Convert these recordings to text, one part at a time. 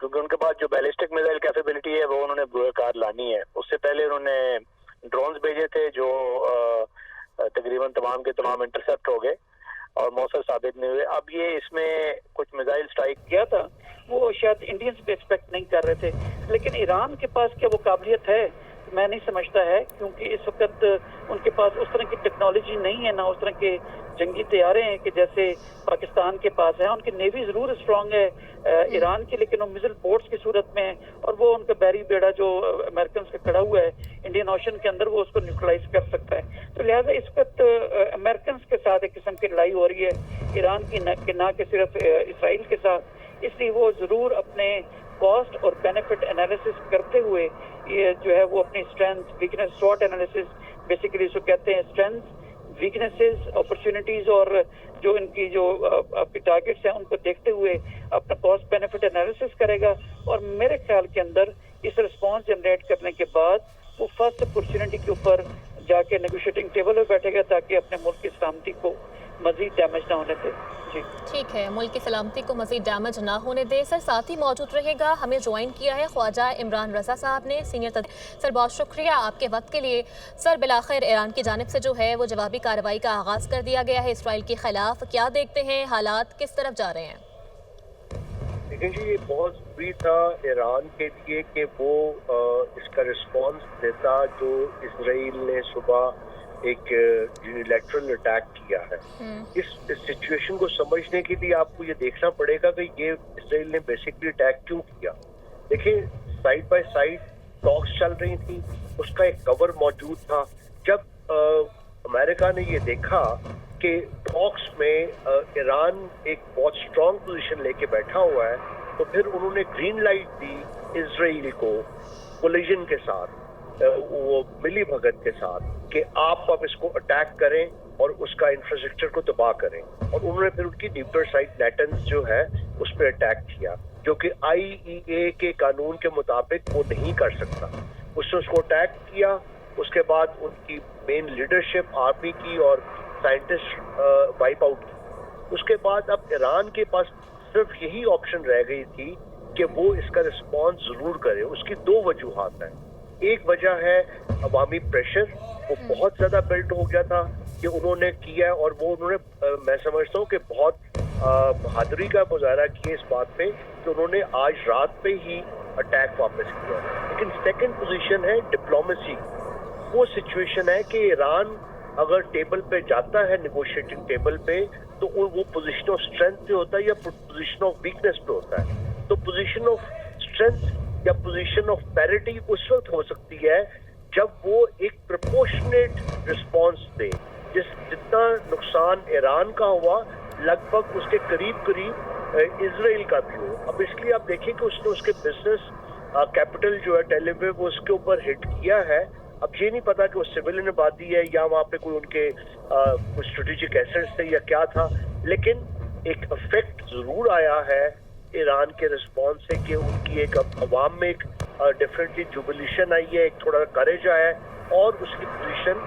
کیونکہ ان کے پاس جو بیلسٹک میزائل کیپیبلٹی ہے وہ انہوں نے کار لانی ہے. اس سے پہلے انہوں نے ڈرونز بھیجے تھے جو تقریباً تمام کے تمام انٹرسپٹ ہو گئے اور مؤثر ثابت نہیں ہوئے. اب یہ اس میں کچھ میزائل سٹرائک کیا تھا وہ شاید انڈینز بھی ایکسپیکٹ نہیں کر رہے تھے، لیکن ایران کے پاس کیا وہ قابلیت ہے میں نہیں سمجھتا ہے، کیونکہ اس وقت ان کے پاس اس طرح کی ٹیکنالوجی نہیں ہے، نہ اس طرح کے جنگی طیارے ہیں کہ جیسے پاکستان کے پاس ہیں. ان کی نیوی ضرور اسٹرانگ ہے ایران کی، لیکن وہ میزل بورڈز کی صورت میں ہے، اور وہ ان کا بحری بیڑا جو امریکنز کا کھڑا ہوا ہے انڈین اوشن کے اندر وہ اس کو نیوٹرلائز کر سکتا ہے. تو لہٰذا اس وقت امریکنز کے ساتھ ایک قسم کی لڑائی ہو رہی ہے ایران کی، نہ کہ صرف اسرائیل کے ساتھ. اس لیے وہ ضرور اپنے کاسٹ اور بینیفٹ انالیسس کرتے ہوئے یہ جو ہے وہ اپنی اسٹرینتھ ویکنیس سوٹ انالیسس بیسیکلی اس کو کہتے ہیں، اسٹرینتھ ویکنیسز اپرچونیٹیز اور جو ان کی جو آپ کی ٹارگیٹس ہیں ان کو دیکھتے ہوئے اپنا کاسٹ بینیفٹ انالیسس کرے گا. اور میرے خیال کے اندر اس رسپانس جنریٹ کرنے کے بعد وہ فرسٹ اپرچونیٹی کے اوپر جا کے نیگوشیٹنگ ٹیبل پہ بیٹھے گا تاکہ اپنے ملک کی سلامتی کو مزید ڈیمیج نہ ہونے دے. جی ٹھیک ہے، ملک کی سلامتی کو مزید ڈیمیج نہ ہونے دے. سر ساتھ ہی موجود رہے گا، ہمیں جوائن کیا ہے خواجہ عمران رضا صاحب نے، سینئر سر بہت شکریہ آپ کے وقت کے لیے. سر بلاخر ایران کی جانب سے جو ہے وہ جوابی کارروائی کا آغاز کر دیا گیا ہے اسرائیل کے خلاف، کیا دیکھتے ہیں حالات کس طرف جا رہے ہیں؟ دیکھیں جی یہ بہت ضروری تھا ایران کے لیے کہ وہ اس کا رسپانس دیتا جو اسرائیل نے صبح ایک یونیلیٹرل اٹیک کیا ہے. اس سچویشن کو سمجھنے کے لیے آپ کو یہ دیکھنا پڑے گا کہ یہ اسرائیل نے بیسکلی اٹیک کیوں کیا. دیکھیں سائڈ بائی سائڈ ٹاکس چل رہی تھی، اس کا ایک کور موجود تھا. جب امریکہ نے یہ دیکھا کہ ٹاکس میں ایران ایک بہت اسٹرانگ پوزیشن لے کے بیٹھا ہوا ہے، تو پھر انہوں نے گرین لائٹ دی اسرائیل کو کولیجن کے ساتھ، وہ ملی بھگت کے ساتھ، کہ آپ اب اس کو اٹیک کریں اور اس کا انفراسٹرکچر کو تباہ کریں. اور انہوں نے پھر ان کی نیوکلیئر سائٹ نیٹنز جو ہے اس پہ اٹیک کیا، جو کہ IAEA کے قانون کے مطابق وہ نہیں کر سکتا. اس نے اس کو اٹیک کیا. اس کے بعد ان کی مین لیڈرشپ آرمی کی اور سائنٹسٹ وائپ آؤٹ کی. اس کے بعد اب ایران کے پاس صرف یہی آپشن رہ گئی تھی کہ وہ اس کا رسپانس ضرور کرے. اس کی دو وجوہات ہیں. ایک وجہ ہے عوامی پریشر، وہ بہت زیادہ بلڈ ہو گیا تھا کہ انہوں نے کیا، اور وہ انہوں نے میں سمجھتا ہوں کہ بہت بہادری کا مظاہرہ کیا اس بات پہ کہ انہوں نے آج رات پہ ہی اٹیک واپس کیا. لیکن سیکنڈ پوزیشن ہے ڈپلومیسی. وہ سچویشن ہے کہ ایران اگر ٹیبل پہ جاتا ہے نیگوشیٹنگ ٹیبل پہ تو وہ پوزیشن آف اسٹرینتھ پہ ہوتا ہے یا پوزیشن آف ویکنیس پہ ہوتا ہے. تو پوزیشن آف اسٹرینتھ یا پوزیشن آف پیرٹی اس وقت ہو سکتی ہے جب وہ ایک پرپورشنیٹ رسپانس دے. جتنا نقصان ایران کا ہوا لگ بھگ اس کے قریب اسرائیل کا بھی ہو. اب اس لیے آپ دیکھیں کہ اس نے اس کے بزنس کیپٹل جو ہے ٹیل اویو وہ اس کے اوپر ہٹ کیا ہے. اب یہ نہیں پتا کہ وہ سویلین آبادی ہے یا وہاں پہ کوئی ان کے کچھ اسٹریٹجک ایسٹس تھے یا کیا تھا، لیکن ایک افیکٹ ضرور آیا ہے ایران کے رسپانس سے کہ ان کی ایک عوام میں ایک ڈیفرنٹلی جوبلیشن آئی ہے، ایک تھوڑا کریج آیا ہے، اور اس کی پوزیشن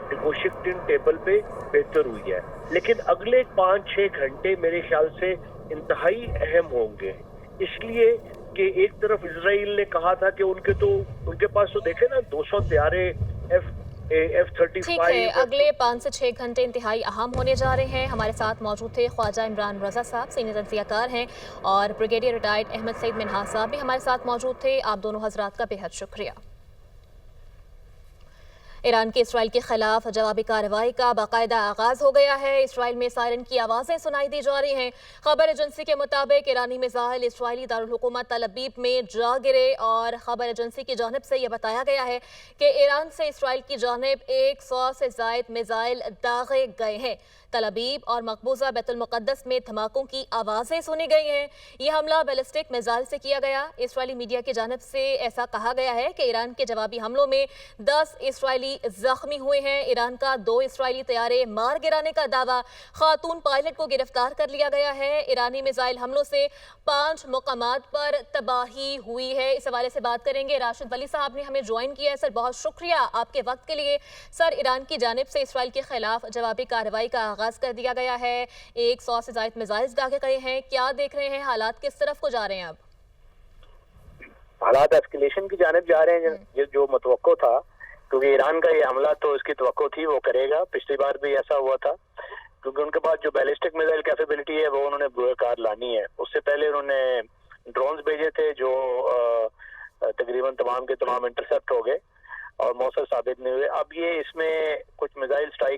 نیگوشیٹنگ ٹیبل پہ بہتر ہوئی ہے. لیکن اگلے 5-6 گھنٹے میرے خیال سے انتہائی اہم ہوں گے، اس لیے کہ ایک طرف اسرائیل نے کہا تھا کہ ان کے پاس تو دیکھیں نا 200 طیارے F-35. ٹھیک ہے، اگلے 5 سے 6 گھنٹے انتہائی اہم ہونے جا رہے ہیں. ہمارے ساتھ موجود تھے خواجہ عمران رضا صاحب، سینئر تجزیہ کار ہیں، اور بریگیڈیئر ریٹائرڈ احمد سعید منہاس صاحب بھی ہمارے ساتھ موجود تھے. آپ دونوں حضرات کا بے حد شکریہ. ایران کی اسرائیل کے خلاف جوابی کارروائی کا باقاعدہ آغاز ہو گیا ہے. اسرائیل میں سائرن کی آوازیں سنائی دی جا رہی ہیں. خبر ایجنسی کے مطابق ایرانی میزائل اسرائیلی دارالحکومت تل ابیب میں جا گرے، اور خبر ایجنسی کی جانب سے یہ بتایا گیا ہے کہ ایران سے اسرائیل کی جانب 100 سے زائد میزائل داغے گئے ہیں. تل ابیب اور مقبوضہ بیت المقدس میں دھماکوں کی آوازیں سنی گئی ہیں. یہ حملہ بیلسٹک میزائل سے کیا گیا. اسرائیلی میڈیا کی جانب سے ایسا کہا گیا ہے کہ ایران کے جوابی حملوں میں 10 اسرائیلی زخمی ہوئے ہیں. ایران کا 2 اسرائیلی طیارے مار گرانے کا دعویٰ. خاتون پائلٹ کو گرفتار کر لیا گیا ہے. ایرانی میزائل حملوں سے 5 مقامات پر تباہی ہوئی ہے. اس حوالے سے بات کریں گے. راشد ولی صاحب نے ہمیں جوائن کیا ہے. سر بہت شکریہ آپ کے وقت کے لیے. سر ایران کی جانب سے اسرائیل کے خلاف جوابی کارروائی کا آغاز کر دیا گیا ہے. 100 سے زائد میزائل داغے گئے ہیں. کیا دیکھ رہے ہیں؟ حالات کس طرف کو جا رہے ہیں اب؟ حالات اسکیلیشن کی جانب جا رہے ہیں جو متوقع تھا، کیونکہ ایران کا یہ حملہ تو اس کی توقع تھی، وہ کرے گا. پچھلی بار بھی ایسا ہوا تھا، کیونکہ ان کے پاس جو بیلسٹک میزائل کیپیبلٹی ہے وہ انہوں نے بروئے کار لانی ہے. اس سے پہلے انہوں نے ڈرونز بھیجے تھے جو تقریباً تمام کے تمام انٹرسپٹ ہو گئے اور موثر ثابت نہیں ہوئے. اب یہ اس میں کچھ میزائل سٹرائک